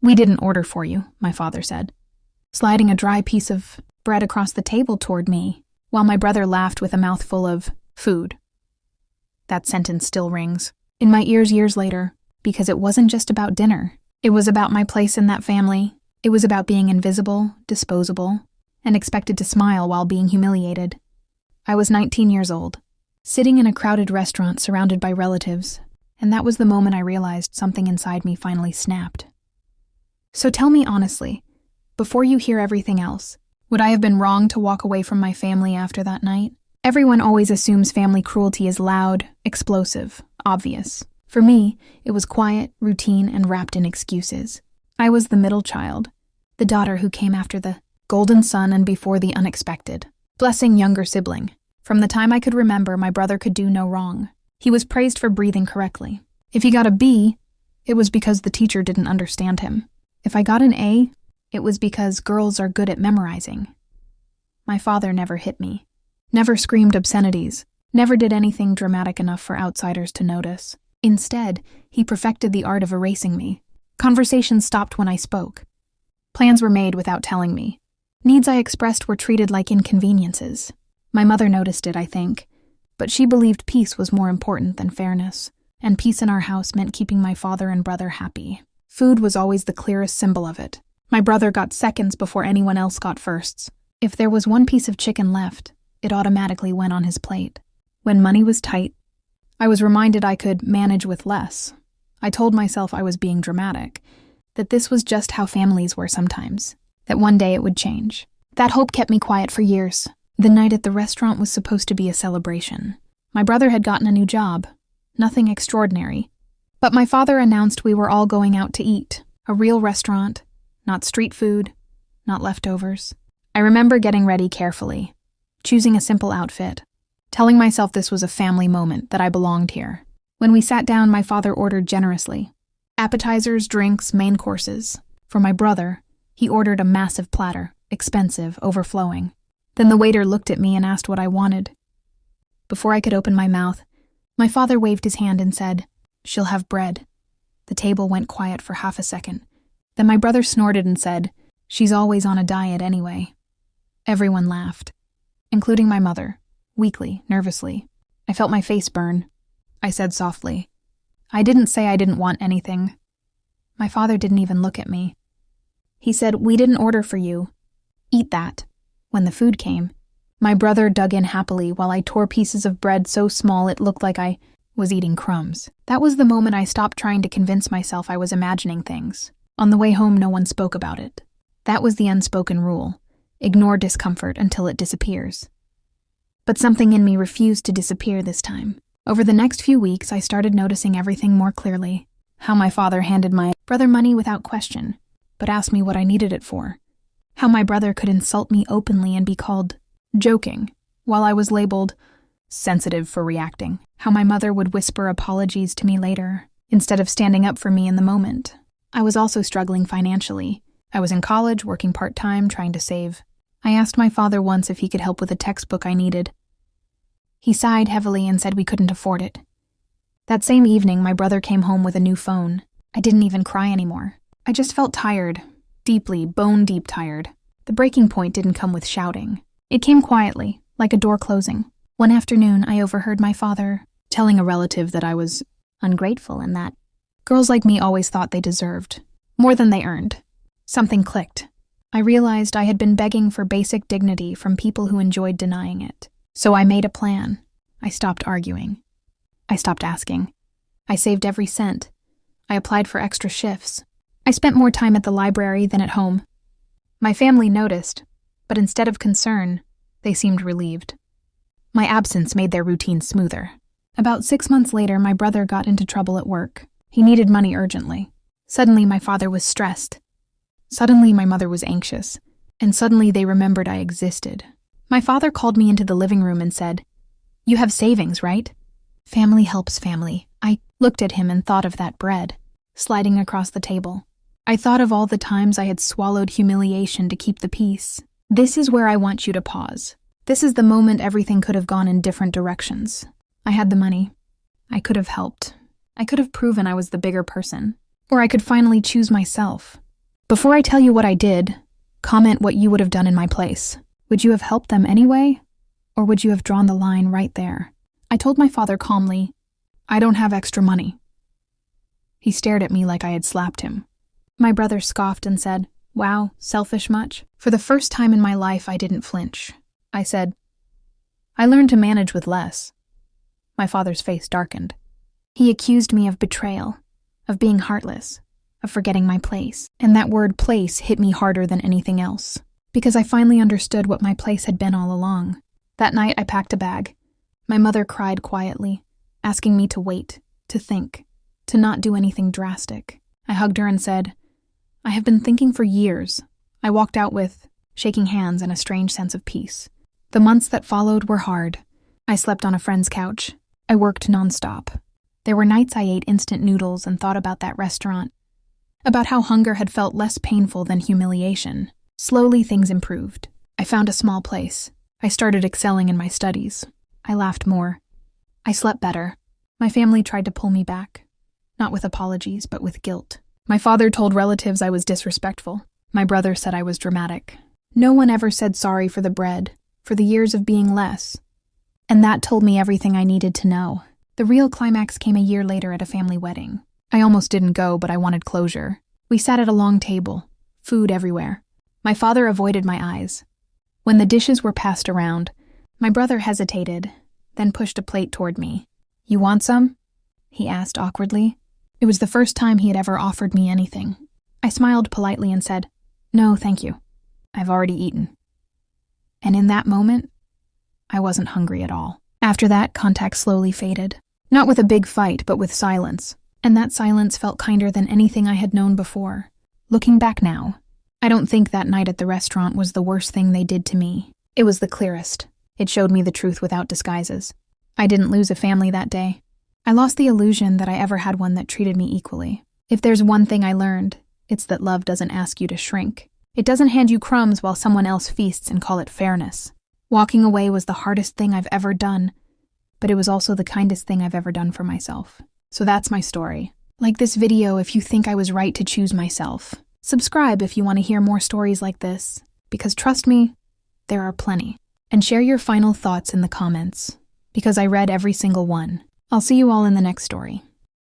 "We didn't order for you," my father said, sliding a dry piece of bread across the table toward me, while my brother laughed with a mouthful of food. That sentence still rings in my ears years later, because it wasn't just about dinner. It was about my place in that family. It was about being invisible, disposable, and expected to smile while being humiliated. I was 19 years old, sitting in a crowded restaurant surrounded by relatives, and that was the moment I realized something inside me finally snapped. So tell me honestly, before you hear everything else, would I have been wrong to walk away from my family after that night? Everyone always assumes family cruelty is loud, explosive, obvious. For me, it was quiet, routine, and wrapped in excuses. I was the middle child, the daughter who came after the golden sun and before the unexpected. Blessing younger sibling. From the time I could remember, my brother could do no wrong. He was praised for breathing correctly. If he got a B, it was because the teacher didn't understand him. If I got an A, it was because girls are good at memorizing. My father never hit me, never screamed obscenities, never did anything dramatic enough for outsiders to notice. Instead, he perfected the art of erasing me. Conversations stopped when I spoke. Plans were made without telling me. Needs I expressed were treated like inconveniences. My mother noticed it, I think, but she believed peace was more important than fairness, and peace in our house meant keeping my father and brother happy. Food was always the clearest symbol of it. My brother got seconds before anyone else got firsts. If there was one piece of chicken left, it automatically went on his plate. When money was tight, I was reminded I could manage with less. I told myself I was being dramatic, that this was just how families were sometimes, that one day it would change. That hope kept me quiet for years. The night at the restaurant was supposed to be a celebration. My brother had gotten a new job, nothing extraordinary. But my father announced we were all going out to eat, a real restaurant, not street food, not leftovers. I remember getting ready carefully, choosing a simple outfit, telling myself this was a family moment, that I belonged here. When we sat down, my father ordered generously. Appetizers, drinks, main courses. For my brother, he ordered a massive platter, expensive, overflowing. Then the waiter looked at me and asked what I wanted. Before I could open my mouth, my father waved his hand and said, "She'll have bread." The table went quiet for half a second. Then my brother snorted and said, "She's always on a diet anyway." Everyone laughed, including my mother, weakly, nervously. I felt my face burn. I said softly, "I didn't say I didn't want anything." My father didn't even look at me. He said, "We didn't order for you. Eat that." When the food came, my brother dug in happily while I tore pieces of bread so small it looked like I was eating crumbs. That was the moment I stopped trying to convince myself I was imagining things. On the way home, no one spoke about it. That was the unspoken rule. Ignore discomfort until it disappears. But something in me refused to disappear this time. Over the next few weeks, I started noticing everything more clearly. How my father handed my brother money without question, but asked me what I needed it for. How my brother could insult me openly and be called joking, while I was labeled sensitive for reacting. How my mother would whisper apologies to me later, instead of standing up for me in the moment. I was also struggling financially. I was in college, working part-time, trying to save. I asked my father once if he could help with a textbook I needed. He sighed heavily and said we couldn't afford it. That same evening, my brother came home with a new phone. I didn't even cry anymore. I just felt tired, deeply, bone-deep tired. The breaking point didn't come with shouting. It came quietly, like a door closing. One afternoon, I overheard my father telling a relative that I was ungrateful and that girls like me always thought they deserved more than they earned. Something clicked. I realized I had been begging for basic dignity from people who enjoyed denying it. So I made a plan. I stopped arguing. I stopped asking. I saved every cent. I applied for extra shifts. I spent more time at the library than at home. My family noticed, but instead of concern, they seemed relieved. My absence made their routine smoother. About 6 months later, my brother got into trouble at work. He needed money urgently. Suddenly, my father was stressed. Suddenly, my mother was anxious. And suddenly, they remembered I existed. My father called me into the living room and said, "You have savings, right?" Family helps family. I looked at him and thought of that bread, sliding across the table. I thought of all the times I had swallowed humiliation to keep the peace. This is where I want you to pause. This is the moment everything could have gone in different directions. I had the money. I could have helped. I could have proven I was the bigger person. Or I could finally choose myself. Before I tell you what I did, comment what you would have done in my place. Would you have helped them anyway? Or would you have drawn the line right there? I told my father calmly, I don't have extra money. He stared at me like I had slapped him. My brother scoffed and said, wow, selfish much? For the first time in my life, I didn't flinch. I said, I learned to manage with less. My father's face darkened. He accused me of betrayal, of being heartless, of forgetting my place. And that word place hit me harder than anything else, because I finally understood what my place had been all along. That night, I packed a bag. My mother cried quietly, asking me to wait, to think, to not do anything drastic. I hugged her and said, I have been thinking for years. I walked out with shaking hands and a strange sense of peace. The months that followed were hard. I slept on a friend's couch. I worked nonstop. There were nights I ate instant noodles and thought about that restaurant, about how hunger had felt less painful than humiliation. Slowly, things improved. I found a small place. I started excelling in my studies. I laughed more. I slept better. My family tried to pull me back, not with apologies, but with guilt. My father told relatives I was disrespectful. My brother said I was dramatic. No one ever said sorry for the bread, for the years of being less. And that told me everything I needed to know. The real climax came a year later at a family wedding. I almost didn't go, but I wanted closure. We sat at a long table, food everywhere. My father avoided my eyes. When the dishes were passed around, my brother hesitated, then pushed a plate toward me. You want some? He asked awkwardly. It was the first time he had ever offered me anything. I smiled politely and said, no, thank you. I've already eaten. And in that moment, I wasn't hungry at all. After that, contact slowly faded. Not with a big fight, but with silence. And that silence felt kinder than anything I had known before. Looking back now, I don't think that night at the restaurant was the worst thing they did to me. It was the clearest. It showed me the truth without disguises. I didn't lose a family that day. I lost the illusion that I ever had one that treated me equally. If there's one thing I learned, it's that love doesn't ask you to shrink. It doesn't hand you crumbs while someone else feasts and call it fairness. Walking away was the hardest thing I've ever done, but it was also the kindest thing I've ever done for myself. So that's my story. Like this video if you think I was right to choose myself. Subscribe if you want to hear more stories like this, because trust me, there are plenty. And share your final thoughts in the comments, because I read every single one. I'll see you all in the next story.